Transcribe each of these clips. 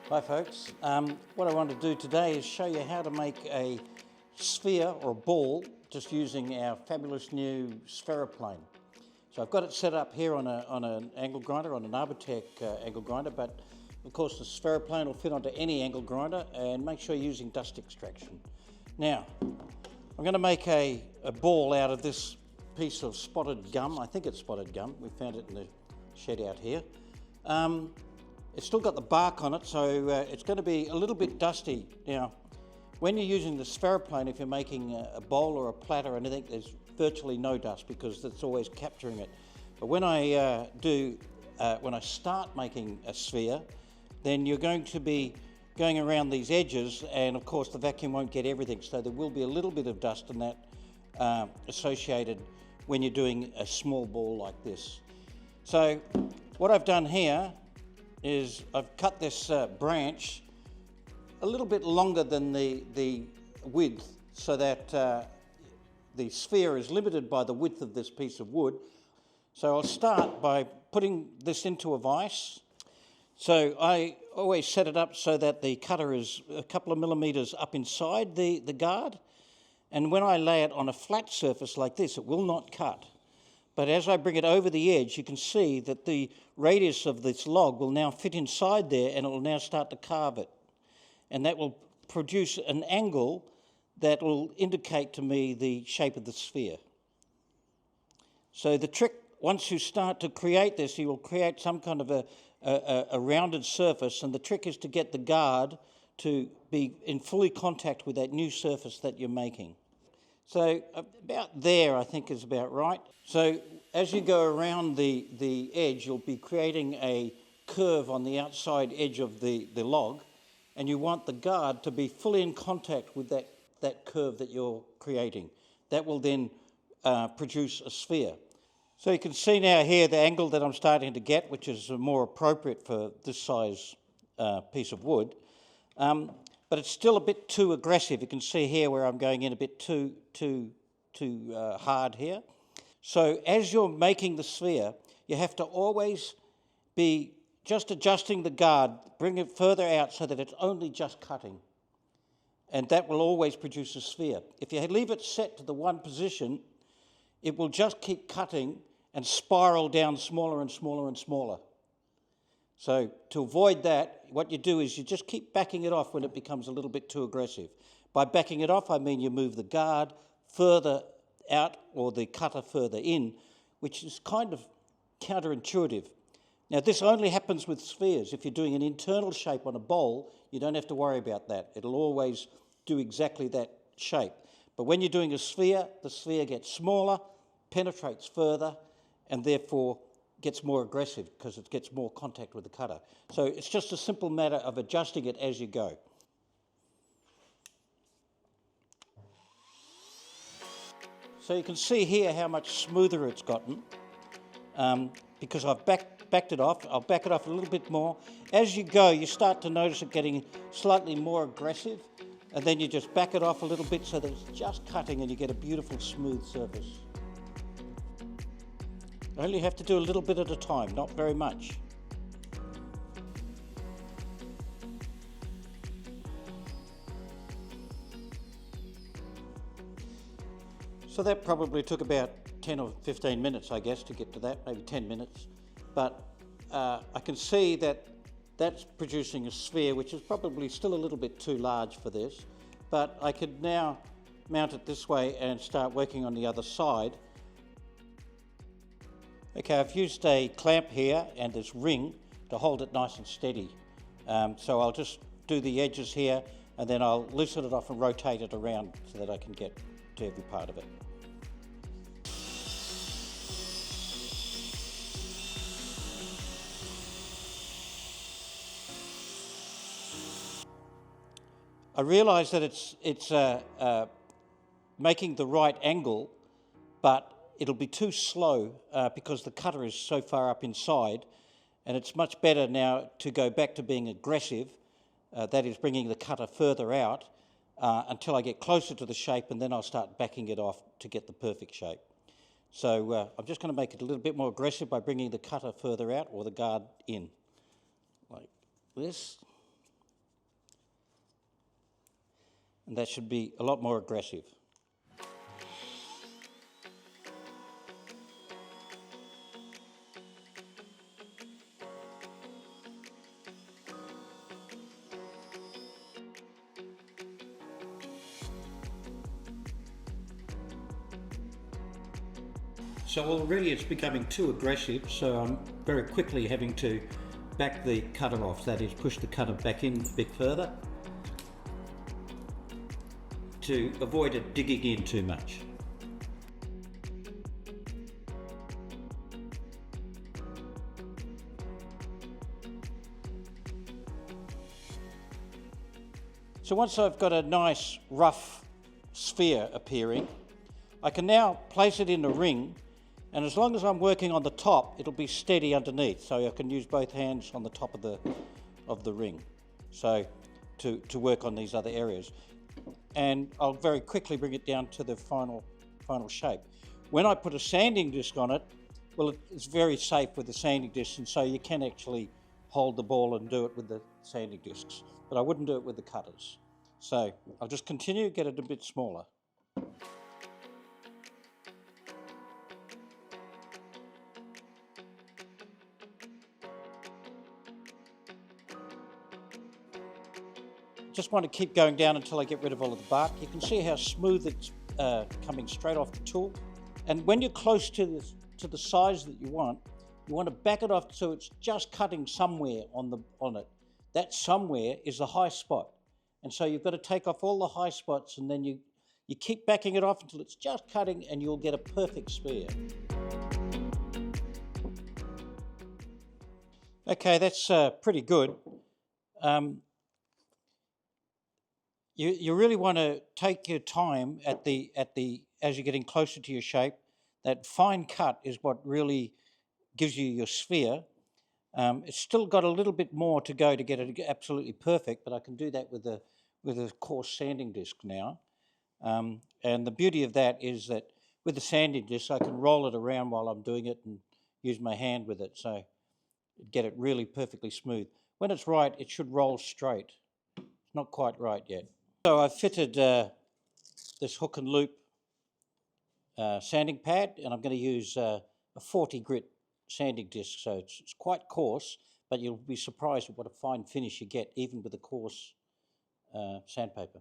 Hi folks, what I want to do today is show you how to make a sphere or a ball just using our fabulous new SpheroPlane. So I've got it set up here on an angle grinder, on an Arbortech angle grinder, but of course the SpheroPlane will fit onto any angle grinder, and make sure you're using dust extraction. Now, I'm going to make a ball out of this piece of spotted gum. I think it's spotted gum. We found it in the shed out here. It's still got the bark on it, so it's going to be a little bit dusty. Now, when you're using the SpheroPlane, if you're making a bowl or a plate or anything, there's virtually no dust because it's always capturing it. But when I start making a sphere, then you're going to be going around these edges, and of course the vacuum won't get everything, so there will be a little bit of dust in that associated when you're doing a small ball like this. So what I've done here is I've cut this branch a little bit longer than the width, so that the sphere is limited by the width of this piece of wood. So I'll start by putting this into a vise. So I always set it up so that the cutter is a couple of millimeters up inside the guard, and when I lay it on a flat surface like this, it will not cut. But as I bring it over the edge, you can see that the radius of this log will now fit inside there, and it will now start to carve it. And that will produce an angle that will indicate to me the shape of the sphere. So the trick, once you start to create this, you will create some kind of a rounded surface, and the trick is to get the guard to be in fully contact with that new surface that you're making. So about there, I think, is about right. So as you go around the edge, you'll be creating a curve on the outside edge of the log, and you want the guard to be fully in contact with that curve that you're creating. That will then produce a sphere. So you can see now here the angle that I'm starting to get, which is more appropriate for this size piece of wood. But it's still a bit too aggressive. You can see here where I'm going in a bit too hard here. So as you're making the sphere, you have to always be just adjusting the guard, bring it further out so that it's only just cutting. And that will always produce a sphere. If you leave it set to the one position, it will just keep cutting and spiral down smaller and smaller and smaller. So to avoid that, what you do is you just keep backing it off when it becomes a little bit too aggressive. By backing it off, I mean you move the guard further out or the cutter further in, which is kind of counterintuitive. Now, this only happens with spheres. If you're doing an internal shape on a bowl, you don't have to worry about that. It'll always do exactly that shape. But when you're doing a sphere, the sphere gets smaller, penetrates further, and therefore gets more aggressive because it gets more contact with the cutter. So it's just a simple matter of adjusting it as you go. So you can see here how much smoother it's gotten because I've backed it off. I'll back it off a little bit more. As you go, you start to notice it getting slightly more aggressive, and then you just back it off a little bit so that it's just cutting and you get a beautiful smooth surface. You only have to do a little bit at a time, not very much. So that probably took about 10 or 15 minutes, I guess, to get to that, maybe 10 minutes. But I can see that that's producing a sphere, which is probably still a little bit too large for this. But I could now mount it this way and start working on the other side. Okay, I've used a clamp here and this ring to hold it nice and steady. So I'll just do the edges here, and then I'll loosen it off and rotate it around so that I can get to every part of it. I realise that it's making the right angle, but it'll be too slow because the cutter is so far up inside, and it's much better now to go back to being aggressive, that is bringing the cutter further out until I get closer to the shape, and then I'll start backing it off to get the perfect shape. So I'm just going to make it a little bit more aggressive by bringing the cutter further out or the guard in, like this. and that should be a lot more aggressive. So already it's becoming too aggressive, so I'm very quickly having to back the cutter off, that is push the cutter back in a bit further to avoid it digging in too much. So once I've got a nice rough sphere appearing, I can now place it in the ring, and as long as I'm working on the top, it'll be steady underneath, so I can use both hands on the top of the ring, so to work on these other areas. And I'll very quickly bring it down to the final shape. When I put a sanding disc on it, well, it's very safe with the sanding disc, and so you can actually hold the ball and do it with the sanding discs, but I wouldn't do it with the cutters. So I'll just continue, get it a bit smaller. Just want to keep going down until I get rid of all of the bark. You can see how smooth it's coming straight off the tool. And when you're close to the size that you want to back it off so it's just cutting somewhere on it. That somewhere is the high spot. And so you've got to take off all the high spots, and then you keep backing it off until it's just cutting, and you'll get a perfect sphere. Okay, that's pretty good. You really want to take your time as you're getting closer to your shape. That fine cut is what really gives you your sphere. It's still got a little bit more to go to get it absolutely perfect, but I can do that with a coarse sanding disc now. And the beauty of that is that with the sanding disc, I can roll it around while I'm doing it and use my hand with it, so get it really perfectly smooth. When it's right, it should roll straight. It's not quite right yet. So I've fitted this hook and loop sanding pad, and I'm going to use a 40 grit sanding disc, so it's quite coarse, but you'll be surprised at what a fine finish you get even with a coarse sandpaper.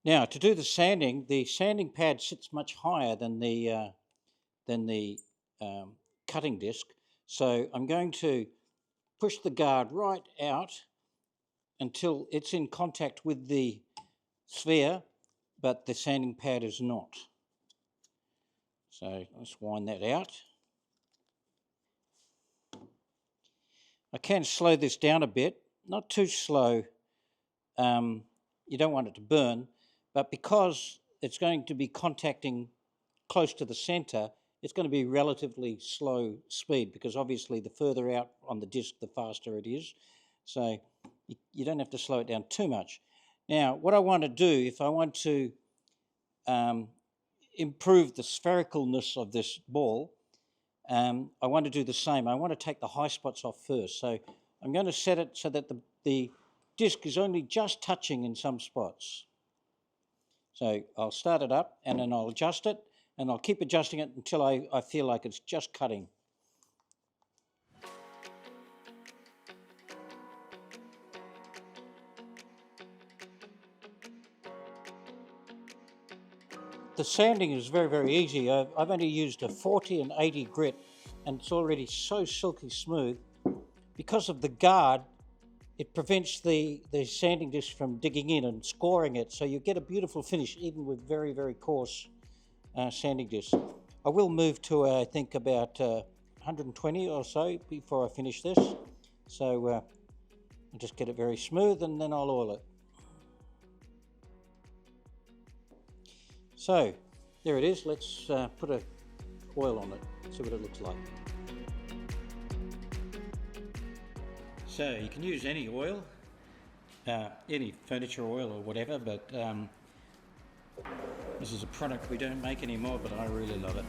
Now, to do the sanding pad sits much higher than the cutting disc, so I'm going to push the guard right out until it's in contact with the sphere, but the sanding pad is not. So let's wind that out. I can slow this down a bit, not too slow. You don't want it to burn, but because it's going to be contacting close to the center, it's going to be relatively slow speed, because obviously the further out on the disc, the faster it is. So you don't have to slow it down too much. Now, what I want to do, if I want to improve the sphericalness of this ball, I want to do the same. I want to take the high spots off first. So I'm going to set it so that the disc is only just touching in some spots. So I'll start it up, and then I'll adjust it, and I'll keep adjusting it until I feel like it's just cutting. The sanding is very, very easy. I've only used a 40 and 80 grit, and it's already so silky smooth. Because of the guard, it prevents the sanding disc from digging in and scoring it, so you get a beautiful finish even with very, very coarse sanding discs. I will move to, I think, about 120 or so before I finish this. So I'll just get it very smooth, and then I'll oil it. So there it is. Let's put a oil on it, see what it looks like. So you can use any oil, any furniture oil or whatever, but this is a product we don't make anymore, but I really love it.